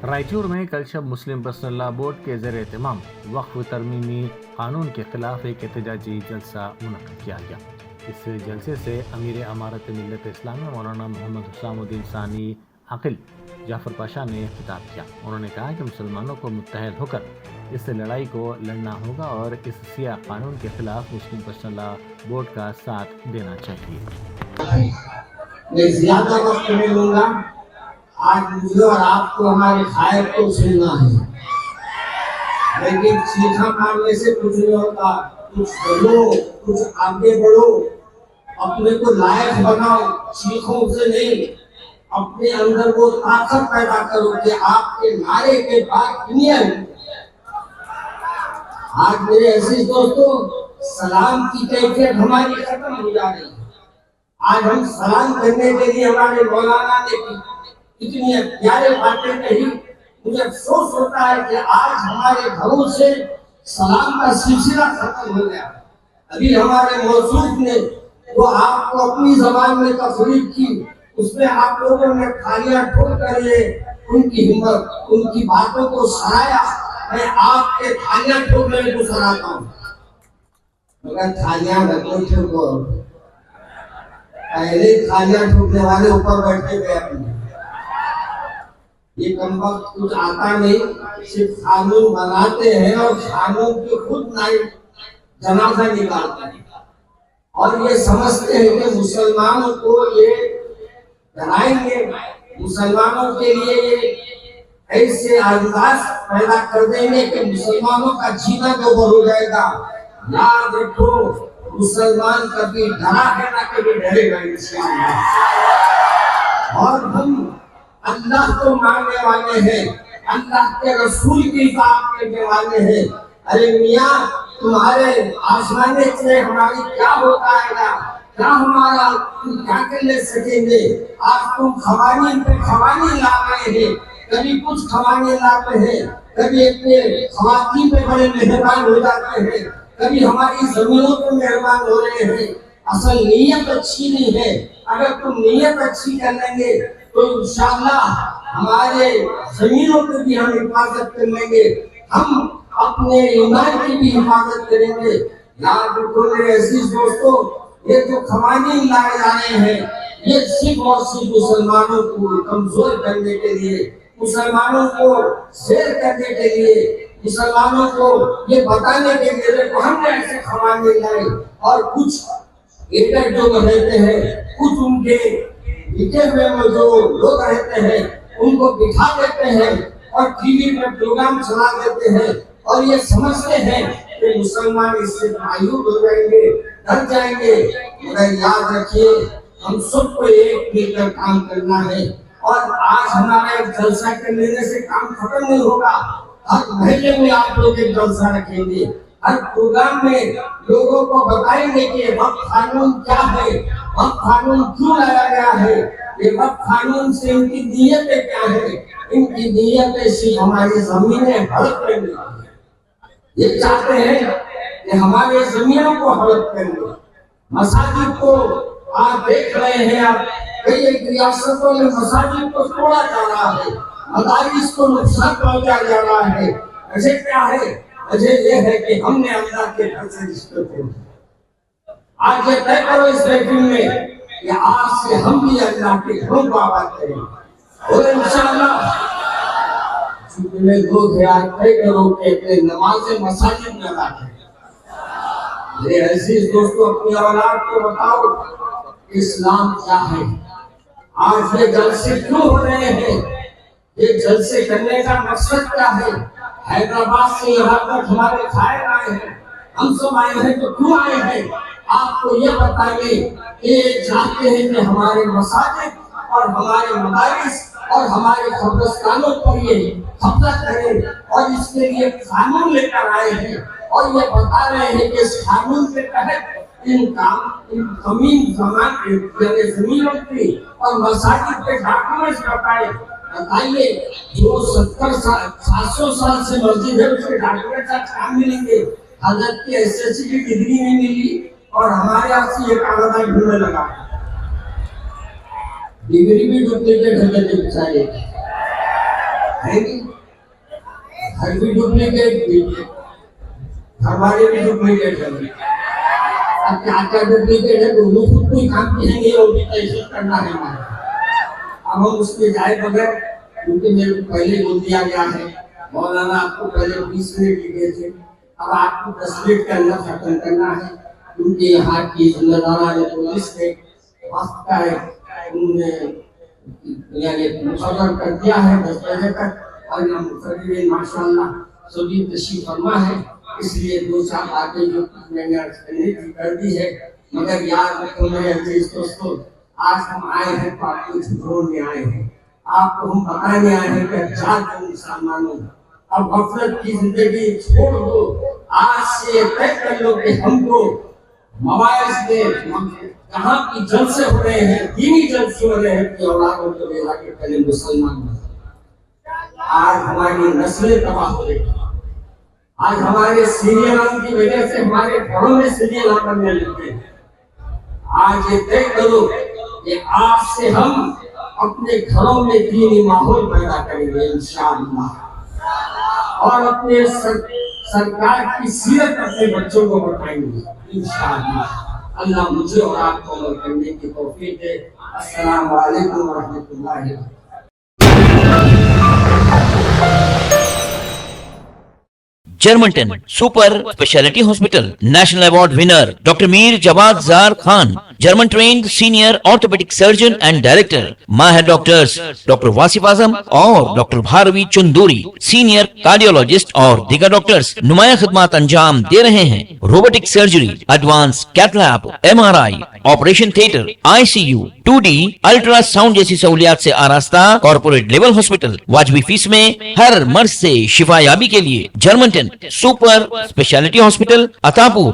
रायचूर में कल शब मुस्लिम personal law board के ज़ेर एहतमाम वक्फ तरमीमी कानून के खिलाफ एक एहतजाजी जलसा मुनक्किद किया गया। इस जलसे से अमीर अमारत मिल्लत इस्लामी मौलाना मोहम्मद हुसामुद्दीन सानी अकिल जाफर पाशा ने खिताब किया। उन्होंने कहा कि मुसलमानों को मुत्तहद होकर इस लड़ाई को लड़ना होगा और इस सियाह कानून के खिलाफ मुस्लिम पर्सनल लॉ बोर्ड का साथ देना चाहिए। मैं ज्यादा वक्त नहीं लूंगा। आज मुझे और आपको हमारे खायब को सुनना है, लेकिन चीखा मारने से कुछ नहीं होता। कुछ बोलो, कुछ आगे बढ़ो, अपने को लायक बनाओ, चीखों से नहीं। अपने अंदर वो ताकत पैदा करो कि आपके नारे के बाद दुनिया। आज मेरे अजीज दोस्तों, सलाम की कैफियत हमारी खत्म हो जा रही है। आज हम सलाम करने के लिए हमारे मौलाना ने इतनी प्यारे बातें कही। मुझे अफसोस होता है कि आज हमारे घरों से सलाम का सिलसिला खत्म हो गया। अभी हमारे मौजूद ने वो आपको अपनी जबान में तकरीर की, उसमें आप लोगों ने थालियां ठोक कर ये उनकी हिम्मत, उनकी बातों को सराहा। मैं आपके थालियां ठोकने को सराहता हूँ, मगर थालियां ठोको। पहले थालियां ठोकने वाले ऊपर बैठे गए अपने। ये कमबख्त कुछ आता नहीं, सिर्फ कानून बनाते हैं और कानून के खुद नाइट जनाजा निकालते हैं और ये समझते हैं कि मुसलमानों को ये डराएंगे, मुसलमानों के लिए ये ऐसे अंदाज पैदा कर देंगे कि मुसलमानों का जीना गोबर हो जाएगा। याद रखो, मुसलमान कभी डरा है ना कभी डरेगा इंशाअल्लाह। और हम अल्लाह को मानने वाले हैं, अल्लाह के रसूल की इताअत करने वाले हैं। अरे मियाँ, तुम्हारे आजमाने से हमारी क्या होता है ना, क्या हमारा तुम क्या कर ले सकेंगे। आज तुम खवानी पे खवानी ला रहे हैं, कभी कुछ खवानी लाते हैं, कभी अपने खवातीन पे बड़े मेहरबान हो जाते हैं, कभी हमारी जमीनों पे मेहरबान हो रहे हैं। असल नीयत अच्छी नहीं है। अगर तुम नीयत अच्छी कर लेंगे तो इंशाअल्लाह हमारे जमीनों की भी हम हिफाजत कर लेंगे, हम अपने ईमान की भी हिफाजत करेंगे। याद रखो मेरे अजीज दोस्तों, ये जो खवानी लाए जा रहे हैं, ये सिर्फ और सिर्फ मुसलमानों को कमजोर करने के लिए, मुसलमानों को शेर करने के लिए, मुसलमानों को ये बताने के लिए तो हमने ऐसे खवानी लाए। और कुछ इधर जो रहते हैं, कुछ उनके लिखे हुए में जो लोग रहते हैं, उनको बिठा देते हैं और टीवी में प्रोग्राम चला देते हैं और ये समझते हैं कि मुसलमान इससे मायूस हो जाएंगे, डर जाएंगे। मगर याद रखिए, हम सबको एक मिलकर काम करना है। और आज हमारा एक जलसा करने से काम खत्म नहीं होगा। हर महीने में आप लोग एक जलसा रखेंगे, हर प्रोग्राम में लोगों को बताएंगे कि वक्फ कानून क्या है, वक्फ कानून क्यों लाया गया है, ये वक्फ कानून से इनकी नीयतें क्या है। इनकी नीयतें सिर्फ हमारी जमीनें हड़प करनी, ये चाहते हैं कि हमारे जमीनों को हड़प करनी। मसाजिद को आप देख रहे हैं, आप कई रियासतों में मसाजिद को तोड़ा जा रहा है, मदारिस को नुकसान पहुंचाया जा रहा है। ऐसे क्या है? मुझे ये है कि हमने अल्लाह के घर से रिश्ते तोड़े। आज ये तय करो इस बैठक में कि आज से हम भी अल्लाह के घरों को आबाद करेंगे और इंशाअल्लाह जितने लोग हैं आज तय करो कि नमाज़े मसाजिद में अदा करें। मेरे अजीज दोस्तों, अपनी औलाद को बताओ इस्लाम क्या है। आज ये जलसे क्यों हो रहे हैं, ये जलसे करने का मकसद क्या है। हैदराबाद से यहाँ तक हमारे खाए आए हैं, हम सब आए हैं तो क्यों आए हैं, आपको ये बताइए। ये चाहते हैं कि हमारे मसाजिद और हमारे मदारिस और हमारे कब्रिस्तानों पर ये कब्जा करें और इसके लिए कानून लेकर आए हैं और ये बता रहे हैं कि इस कानून के तहत इन जमीनों की और मसाजिद के डॉक्यूमेंट्स बताए। बताइए, जो 700 साल से मस्जिद है उसके डॉक्यूमेंट का काम मिलेंगे। हजरत की एसएससी की डिग्री नहीं मिली और हमारे यहाँ से ये कागजात ढूंढने लगा। डिग्री भी डुप्लीकेट है बेचारे। है नहीं, घर भी डुप्लीकेट, घर वाले भी डुप्लीकेट है। अब क्या डुप्लीकेट है, दोनों खुद कोई काम की है नहीं, और भी कैसे करना है हमारा। अब हम उसके जाए बगैर, क्योंकि मेरे को पहले बोल दिया गया है, मौलाना आपको पहले 20 मिनट दिए थे, अब आपको 10 मिनट के अंदर खत्म करना है, क्योंकि यहाँ की जिम्मेदार पुलिस ने वक्त का उन्होंने यानी मुकर्रर कर दिया है 10 बजे तक, और यहाँ मुकर्रर माशाअल्लाह सभी तशरीफ फरमा है, इसलिए 2-4 बातें जो मैंने कर दी है। मगर याद रखो मेरे अजीज दोस्तों, आज हम आए हैं तो आपको झुकरोने आए हैं, आपको हम बताने आए हैं कि अच्छा जो मुसलमानों, अब गफलत की जिंदगी छोड़ दो, आज से तय कर लो कि हमको मोबाइल में कहाँ की जलसे हो रहे हैं, दीनी जलसे हो रहे हैं कि औलादों को लेला के पहले मुसलमान बने। आज हमारी नस्लें तबाह हो रही है, आज हमारे सीरियलों की वजह से हमारे घरों में सीरियल बनने लगे हैं। आज ये तय करो कि आज से हम अपने घरों में दीनी माहौल पैदा करेंगे इंशाअल्लाह, और अपने सरकार की सीरत अपने बच्चों को बताएंगे इंशाअल्लाह। अल्लाह मुझे और आपको अमल करने की तौफीक दे। अस्सलाम वालेकुम व रहमतुल्लाहि। Germanton super speciality hospital, national award winner doctor Mir Jawad Jar Khan, German trained senior orthopaedic surgeon and director, माहिर डॉक्टर्स डॉक्टर वासिफ आजम और doctor Bharvi Chanduri, senior cardiologist और दीगर डॉक्टर्स नुमाया खिदमत अंजाम दे रहे हैं। Robotic surgery, advance cath lab, MRI, operation theatre, ICU, 2D ultrasound जैसी सहूलियात से आरास्ता कॉर्पोरेट लेवल हॉस्पिटल, वाजबी फीस में हर मर्ज से शिफायाबी के लिए Germanton super speciality hospital, Attapur,